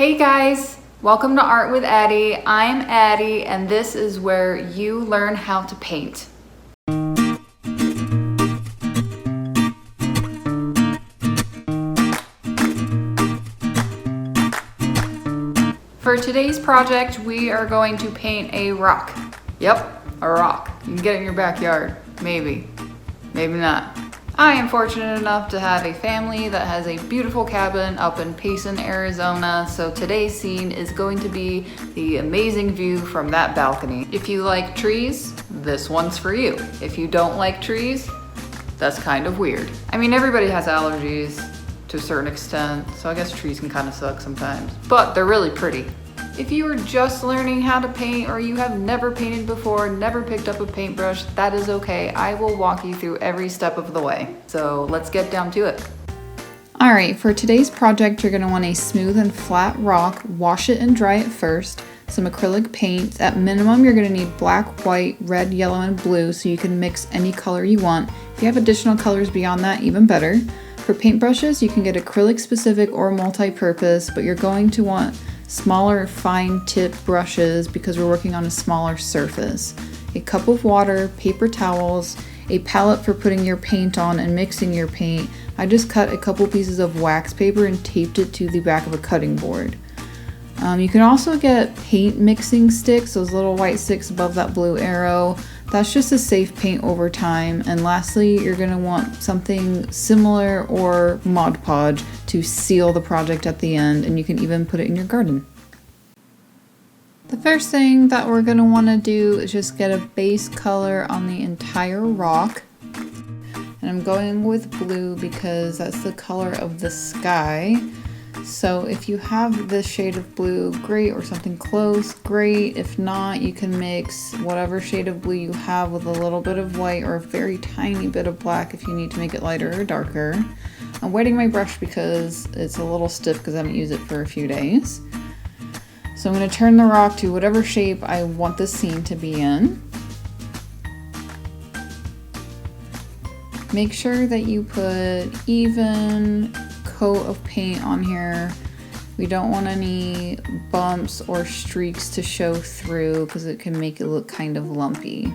Hey guys, welcome to Art with Addie. I'm Addie and this is where you learn how to paint. For today's project, we are going to paint a rock. Yep, a rock. You can get it in your backyard, maybe not. I am fortunate enough to have a family that has a beautiful cabin up in Payson, Arizona, so today's scene is going to be the amazing view from that balcony. If you like trees, this one's for you. If you don't like trees, that's kind of weird. I mean, everybody has allergies to a certain extent, so I guess trees can kind of suck sometimes, but they're really pretty. If you are just learning how to paint or you have never painted before, never picked up a paintbrush, that is okay. I will walk you through every step of the way. So let's get down to it. All right, for today's project, you're gonna want a smooth and flat rock. Wash it and dry it first. Some acrylic paints. At minimum, you're gonna need black, white, red, yellow, and blue so you can mix any color you want. If you have additional colors beyond that, even better. For paintbrushes, you can get acrylic specific or multi-purpose, but you're going to want smaller fine tip brushes because we're working on a smaller surface. A cup of water, paper towels, a palette for putting your paint on and mixing your paint. I just cut a couple pieces of wax paper and taped it to the back of a cutting board. You can also get paint mixing sticks, those little white sticks above that blue arrow. That's just a safe paint over time. And lastly, you're gonna want something similar or Mod Podge to seal the project at the end, and you can even put it in your garden. The first thing that we're gonna wanna do is just get a base color on the entire rock. And I'm going with blue because that's the color of the sky. So if you have this shade of blue, great, or something close, great. If not, you can mix whatever shade of blue you have with a little bit of white or a very tiny bit of black if you need to make it lighter or darker. I'm wetting my brush because it's a little stiff because I haven't used it for a few days. So I'm going to turn the rock to whatever shape I want the scene to be in. Make sure that you put even coat of paint on here. We don't want any bumps or streaks to show through because it can make it look kind of lumpy.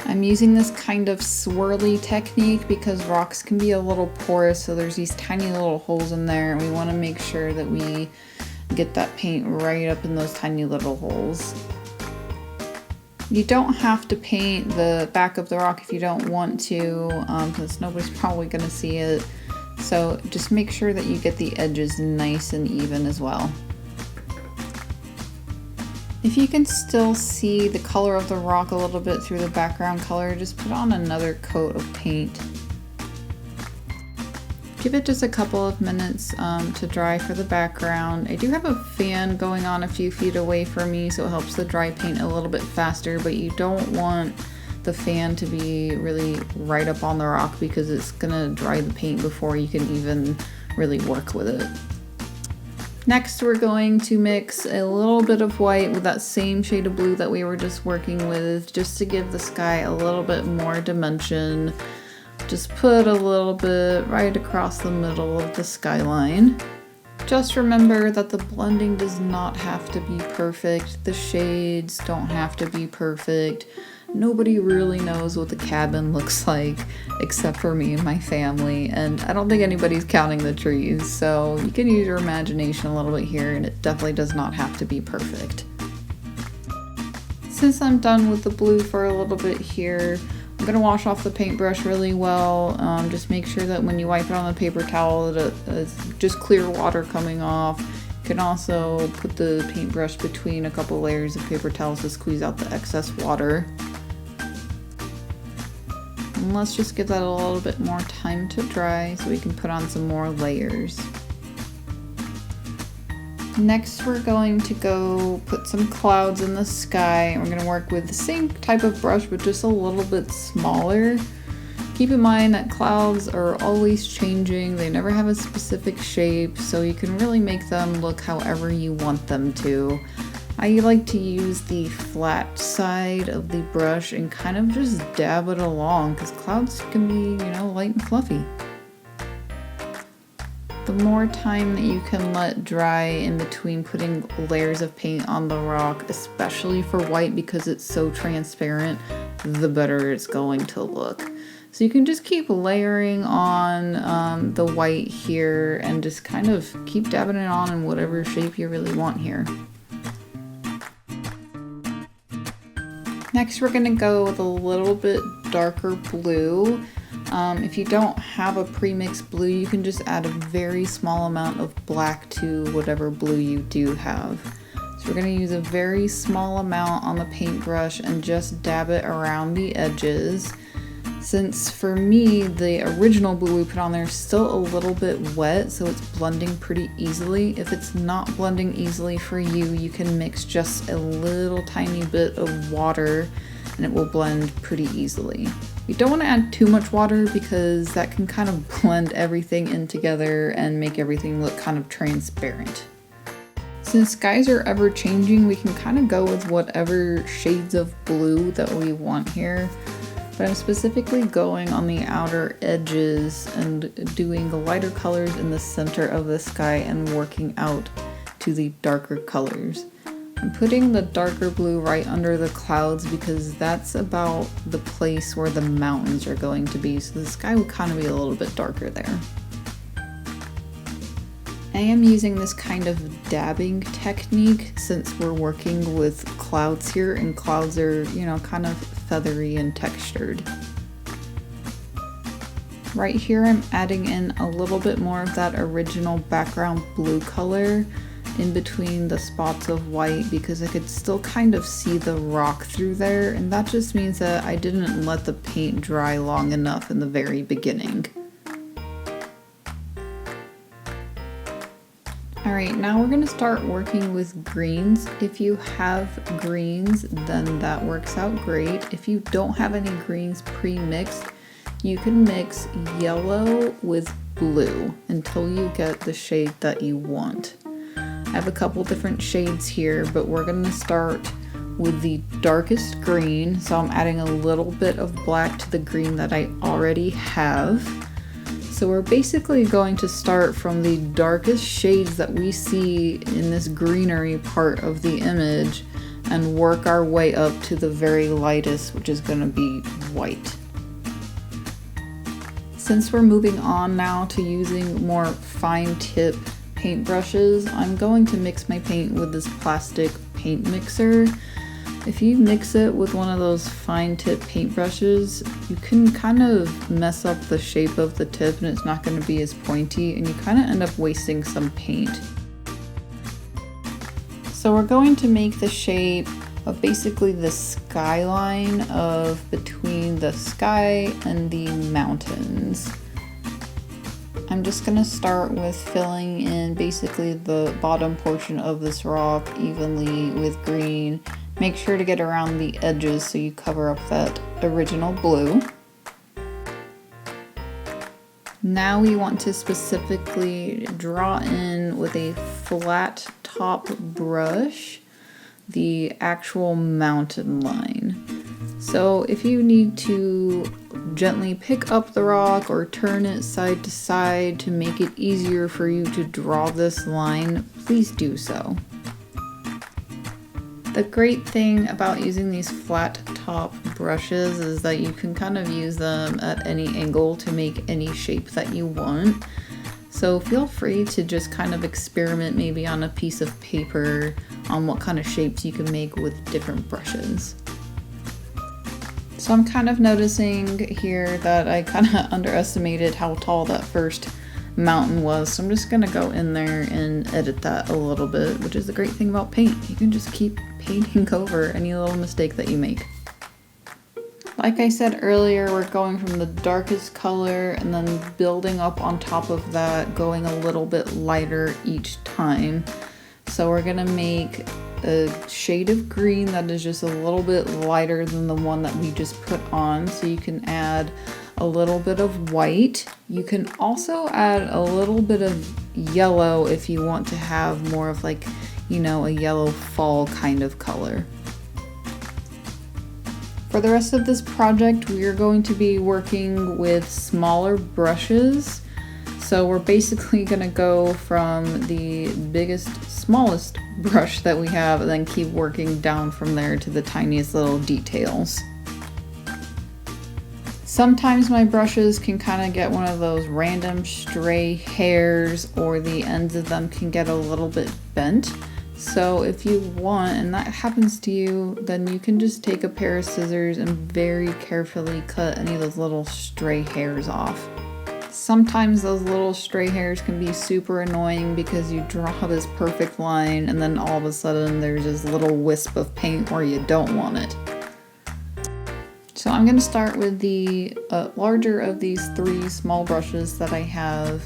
I'm using this kind of swirly technique because rocks can be a little porous, so there's these tiny little holes in there and we want to make sure that we get that paint right up in those tiny little holes. You don't have to paint the back of the rock if you don't want to, because nobody's probably going to see it. So just make sure that you get the edges nice and even as well. If you can still see the color of the rock a little bit through the background color, just put on another coat of paint. Give it just a couple of minutes to dry for the background. I do have a fan going on a few feet away from me, so it helps the dry paint a little bit faster, but you don't want the fan to be really right up on the rock because it's gonna dry the paint before you can even really work with it. Next, we're going to mix a little bit of white with that same shade of blue that we were just working with, just to give the sky a little bit more dimension. Just put a little bit right across the middle of the skyline. Just remember that the blending does not have to be perfect. The shades don't have to be perfect. Nobody really knows what the cabin looks like except for me and my family, and I don't think anybody's counting the trees, so you can use your imagination a little bit here, and it definitely does not have to be perfect. Since I'm done with the blue for a little bit here, I'm going to wash off the paintbrush really well. Just make sure that when you wipe it on the paper towel that it's just clear water coming off. You can also put the paintbrush between a couple layers of paper towels to squeeze out the excess water. And let's just give that a little bit more time to dry so we can put on some more layers. Next, we're going to go put some clouds in the sky, and we're going to work with the same type of brush but just a little bit smaller. Keep in mind that clouds are always changing. They never have a specific shape, so you can really make them look however you want them to. I like to use the flat side of the brush and kind of just dab it along because clouds can be, light and fluffy. The more time that you can let dry in between putting layers of paint on the rock, especially for white because it's so transparent, the better it's going to look. So you can just keep layering on the white here and just kind of keep dabbing it on in whatever shape you really want here. Next, we're going to go with a little bit darker blue. If you don't have a pre-mixed blue, you can just add a very small amount of black to whatever blue you do have. So we're going to use a very small amount on the paintbrush and just dab it around the edges. Since for me, the original blue we put on there is still a little bit wet, so it's blending pretty easily. If it's not blending easily for you, you can mix just a little tiny bit of water and it will blend pretty easily. You don't want to add too much water because that can kind of blend everything in together and make everything look kind of transparent. Since skies are ever changing, we can kind of go with whatever shades of blue that we want here. But I'm specifically going on the outer edges and doing the lighter colors in the center of the sky and working out to the darker colors. I'm putting the darker blue right under the clouds because that's about the place where the mountains are going to be, so the sky would kind of be a little bit darker there. I am using this kind of dabbing technique since we're working with clouds here, and clouds are, you know, kind of feathery and textured. Right here I'm adding in a little bit more of that original background blue color in between the spots of white because I could still kind of see the rock through there, and that just means that I didn't let the paint dry long enough in the very beginning. Alright, now we're going to start working with greens. If you have greens, then that works out great. If you don't have any greens pre-mixed, you can mix yellow with blue until you get the shade that you want. I have a couple different shades here, but we're going to start with the darkest green. So I'm adding a little bit of black to the green that I already have. So we're basically going to start from the darkest shades that we see in this greenery part of the image and work our way up to the very lightest, which is going to be white. Since we're moving on now to using more fine tip paintbrushes, I'm going to mix my paint with this plastic paint mixer. If you mix it with one of those fine tip paintbrushes, you can kind of mess up the shape of the tip and it's not going to be as pointy, and you kind of end up wasting some paint. So we're going to make the shape of basically the skyline of between the sky and the mountains. I'm just going to start with filling in basically the bottom portion of this rock evenly with green. Make sure to get around the edges so you cover up that original blue. Now we want to specifically draw in with a flat top brush the actual mountain line. So if you need to gently pick up the rock or turn it side to side to make it easier for you to draw this line, please do so. The great thing about using these flat top brushes is that you can kind of use them at any angle to make any shape that you want. So feel free to just kind of experiment maybe on a piece of paper on what kind of shapes you can make with different brushes. So I'm kind of noticing here that I kind of underestimated how tall that first mountain was, so I'm just gonna go in there and edit that a little bit, which is the great thing about paint. You can just keep painting over any little mistake that you make. Like I said earlier, we're going from the darkest color and then building up on top of that, going a little bit lighter each time. So we're gonna make a shade of green that is just a little bit lighter than the one that we just put on, so you can add a little bit of white. You can also add a little bit of yellow if you want to have more of like, you know, a yellow fall kind of color. For the rest of this project, we are going to be working with smaller brushes. So we're basically gonna go from the biggest, smallest brush that we have and then keep working down from there to the tiniest little details. Sometimes my brushes can kind of get one of those random stray hairs, or the ends of them can get a little bit bent. So if you want, and that happens to you, then you can just take a pair of scissors and very carefully cut any of those little stray hairs off. Sometimes those little stray hairs can be super annoying because you draw this perfect line and then all of a sudden there's this little wisp of paint where you don't want it. So I'm going to start with the larger of these three small brushes that I have,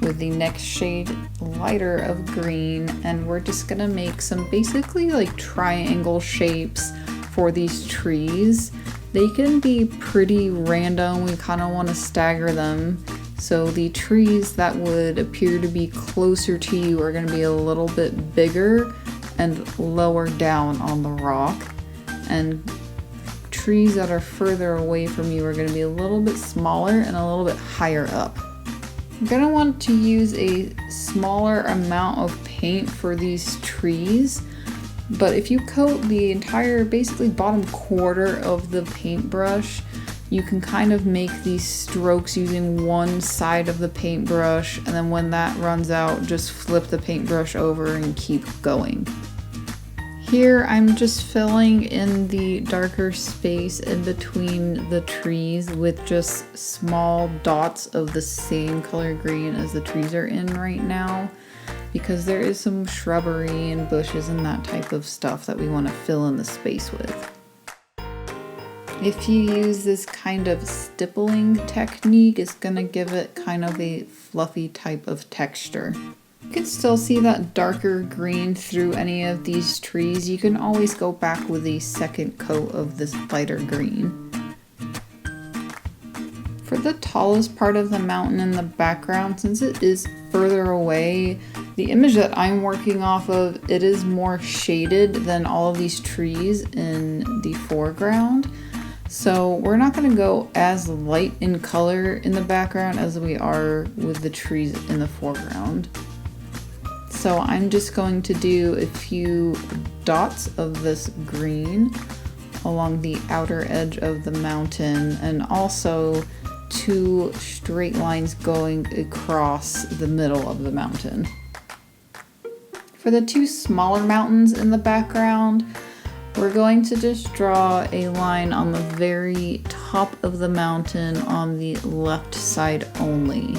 with the next shade lighter of green, and we're just going to make some basically like triangle shapes for these trees. They can be pretty random. We kind of want to stagger them. So the trees that would appear to be closer to you are going to be a little bit bigger and lower down on the rock, and trees that are further away from you are going to be a little bit smaller and a little bit higher up. You're going to want to use a smaller amount of paint for these trees, but if you coat the entire basically bottom quarter of the paintbrush, you can kind of make these strokes using one side of the paintbrush, and then when that runs out, just flip the paintbrush over and keep going. Here I'm just filling in the darker space in between the trees with just small dots of the same color green as the trees are in right now, because there is some shrubbery and bushes and that type of stuff that we want to fill in the space with. If you use this kind of stippling technique, it's going to give it kind of a fluffy type of texture. You can still see that darker green through any of these trees. You can always go back with a second coat of this lighter green. For the tallest part of the mountain in the background, since it is further away, the image that I'm working off of, it is more shaded than all of these trees in the foreground. So we're not going to go as light in color in the background as we are with the trees in the foreground. So I'm just going to do a few dots of this green along the outer edge of the mountain, and also two straight lines going across the middle of the mountain. For the two smaller mountains in the background, we're going to just draw a line on the very top of the mountain on the left side only.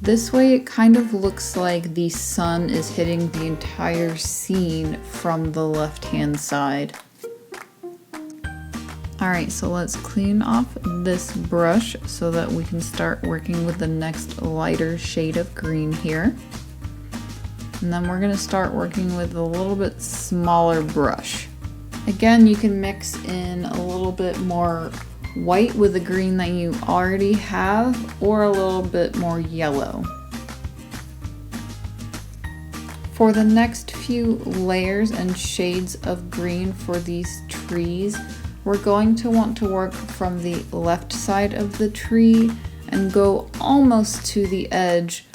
This way it kind of looks like the sun is hitting the entire scene from the left-hand side. Alright, so let's clean off this brush so that we can start working with the next lighter shade of green here. And then we're going to start working with a little bit smaller brush. Again, you can mix in a little bit more white with the green that you already have, or a little bit more yellow. For the next few layers and shades of green for these trees, we're going to want to work from the left side of the tree and go almost to the edge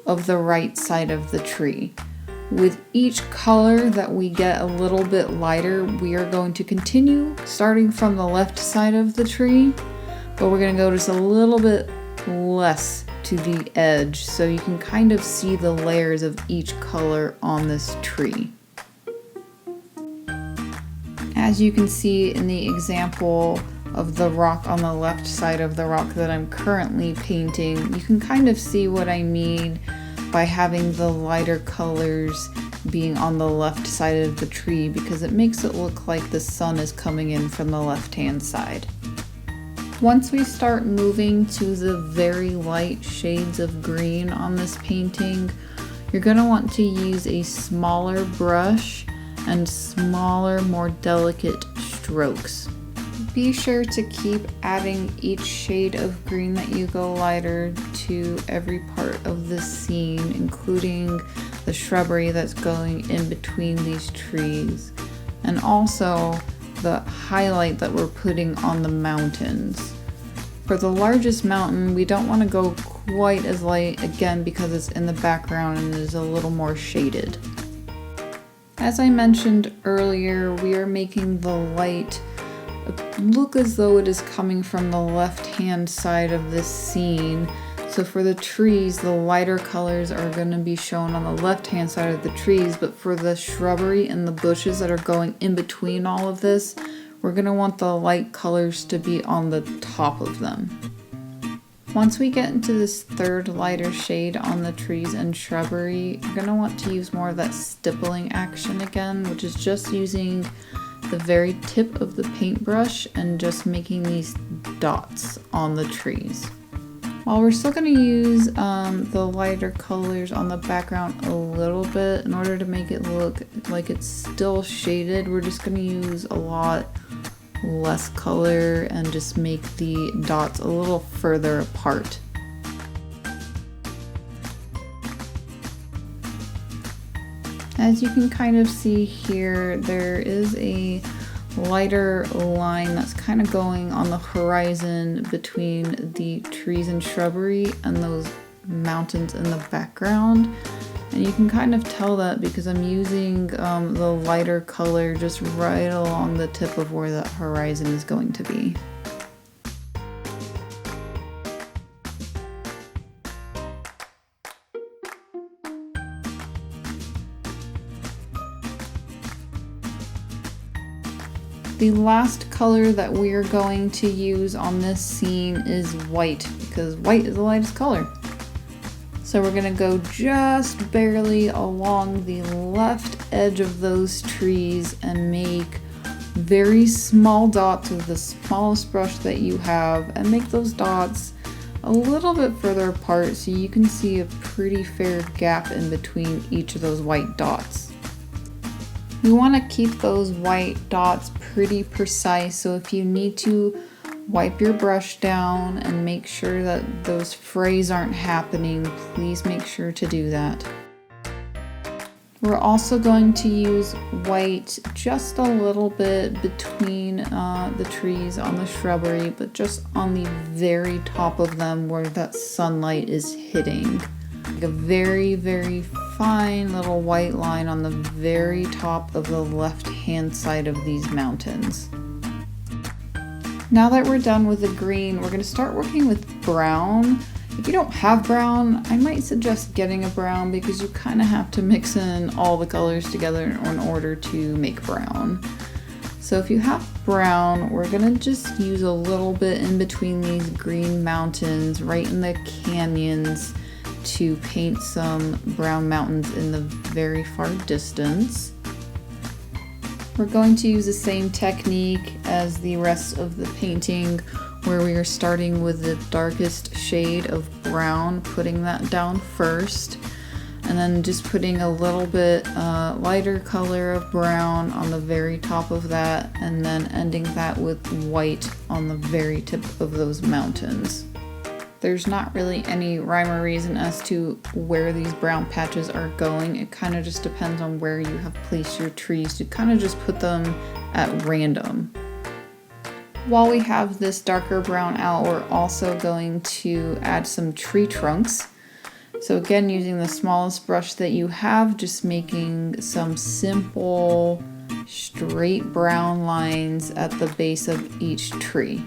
of the right side of the tree. With each color that we get a little bit lighter, we are going to continue starting from the left side of the tree, but we're going to go just a little bit less to the edge so you can kind of see the layers of each color on this tree. As you can see in the example of the rock on the left side of the rock that I'm currently painting, you can kind of see what I mean by having the lighter colors being on the left side of the tree, because it makes it look like the sun is coming in from the left-hand side. Once we start moving to the very light shades of green on this painting, you're going to want to use a smaller brush and smaller, more delicate strokes. Be sure to keep adding each shade of green that you go lighter to every part of the scene, including the shrubbery that's going in between these trees, and also the highlight that we're putting on the mountains. For the largest mountain, we don't want to go quite as light, again because it's in the background and is a little more shaded. As I mentioned earlier, we are making the light look as though it is coming from the left-hand side of this scene. So for the trees, the lighter colors are going to be shown on the left-hand side of the trees, but for the shrubbery and the bushes that are going in between all of this, we're going to want the light colors to be on the top of them. Once we get into this third lighter shade on the trees and shrubbery, you're going to want to use more of that stippling action again, which is just using the very tip of the paintbrush and just making these dots on the trees. While we're still going to use the lighter colors on the background a little bit in order to make it look like it's still shaded, we're just going to use a lot less color and just make the dots a little further apart. As you can kind of see here, there is a lighter line that's kind of going on the horizon between the trees and shrubbery and those mountains in the background. And you can kind of tell that because I'm using the lighter color just right along the tip of where that horizon is going to be. The last color that we are going to use on this scene is white, because white is the lightest color. So we're gonna go just barely along the left edge of those trees and make very small dots with the smallest brush that you have, and make those dots a little bit further apart so you can see a pretty fair gap in between each of those white dots. We want to keep those white dots pretty precise, so if you need to wipe your brush down and make sure that those frays aren't happening, please make sure to do that. We're also going to use white just a little bit between the trees on the shrubbery, but just on the very top of them where that sunlight is hitting. Like a very, very fine little white line on the very top of the left-hand side of these mountains. Now that we're done with the green, we're going to start working with brown. If you don't have brown, I might suggest getting a brown because you kind of have to mix in all the colors together in order to make brown. So if you have brown, we're going to just use a little bit in between these green mountains, right in the canyons, to paint some brown mountains in the very far distance. We're going to use the same technique as the rest of the painting, where we are starting with the darkest shade of brown, putting that down first, and then just putting a little bit lighter color of brown on the very top of that, and then ending that with white on the very tip of those mountains. There's not really any rhyme or reason as to where these brown patches are going. It kind of just depends on where you have placed your trees to kind of just put them at random. While we have this darker brown out, we're also going to add some tree trunks. So again, using the smallest brush that you have, just making some simple straight brown lines at the base of each tree.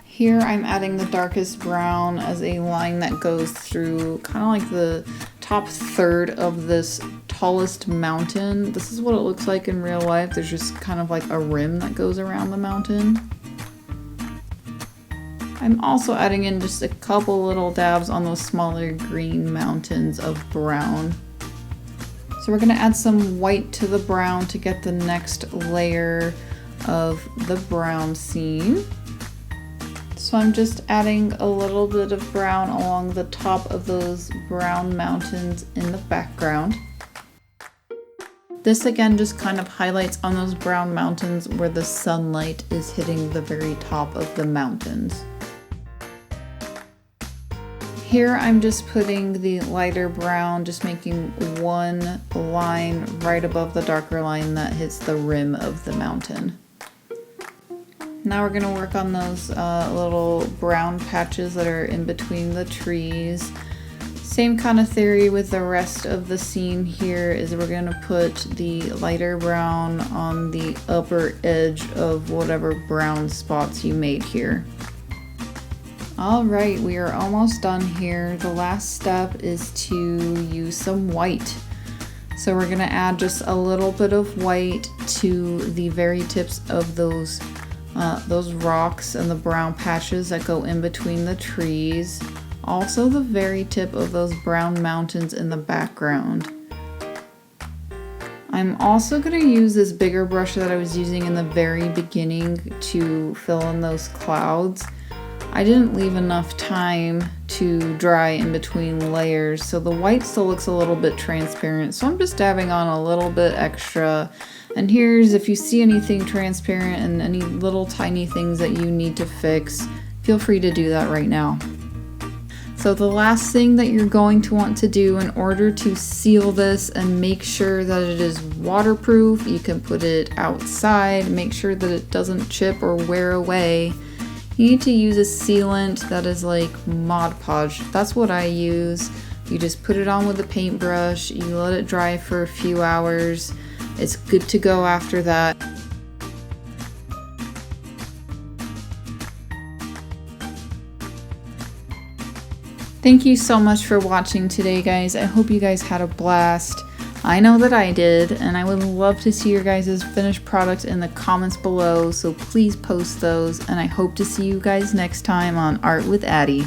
Here I'm adding the darkest brown as a line that goes through kind of like the top third of this tallest mountain. This is what it looks like in real life. There's just kind of like a rim that goes around the mountain. I'm also adding in just a couple little dabs on those smaller green mountains of brown. So we're going to add some white to the brown to get the next layer of the brown scene. So I'm just adding a little bit of brown along the top of those brown mountains in the background. This again just kind of highlights on those brown mountains where the sunlight is hitting the very top of the mountains. Here I'm just putting the lighter brown, just making one line right above the darker line that hits the rim of the mountain. Now we're gonna work on those little brown patches that are in between the trees. Same kind of theory with the rest of the scene here is we're gonna put the lighter brown on the upper edge of whatever brown spots you made here. All right, we are almost done here. The last step is to use some white. So we're gonna add just a little bit of white to the very tips of those rocks and the brown patches that go in between the trees. Also the very tip of those brown mountains in the background. I'm also going to use this bigger brush that I was using in the very beginning to fill in those clouds. I didn't leave enough time to dry in between layers, so the white still looks a little bit transparent, so I'm just dabbing on a little bit extra. And here's if you see anything transparent and any little tiny things that you need to fix, feel free to do that right now. So the last thing that you're going to want to do in order to seal this and make sure that it is waterproof, you can put it outside, make sure that it doesn't chip or wear away. You need to use a sealant that is like Mod Podge. That's what I use. You just put it on with a paintbrush, you let it dry for a few hours. It's good to go after that. Thank you so much for watching today, guys. I hope you guys had a blast. I know that I did, and I would love to see your guys' finished product in the comments below, so please post those, and I hope to see you guys next time on Art with Addie.